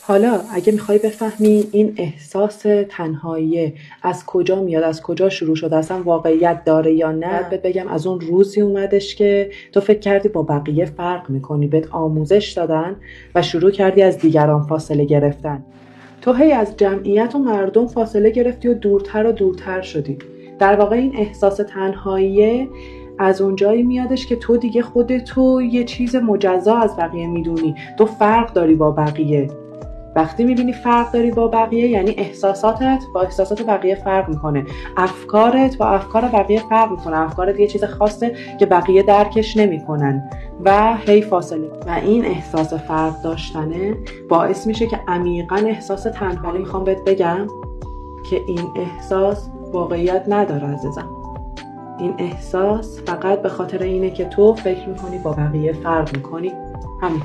حالا اگه میخوای بفهمی این احساس تنهایی از کجا میاد، از کجا شروع شده، اصلا واقعیت داره یا نه، بهت بگم از اون روزی اومدش که تو فکر کردی با بقیه فرق میکنی، بهت آموزش دادن و شروع کردی از دیگران فاصله گرفتن. تو هی از جمعیت و مردم فاصله گرفتی و دورتر و دورتر شدی. در واقع این احساس تنهایی از اونجایی میادش که تو دیگه خودتو یه چیز مجزا از بقیه میدونی، تو فرق داری با بقیه. وقتی میبینی فرق داری با بقیه یعنی احساساتت با احساسات بقیه فرق میکنه، افکارت با افکار بقیه فرق میکنه، افکارت یه چیز خاصه که بقیه درکش نمیکنن و هی فاصله. و این احساس فرق داشتنه باعث میشه که عمیقاً احساس تنهایی. میخوام بهت بگم که این احساس واقعیت نداره عزیزم. این احساس فقط به خاطر اینه که تو فکر میکنی با بقیه فرق میکنی. همین.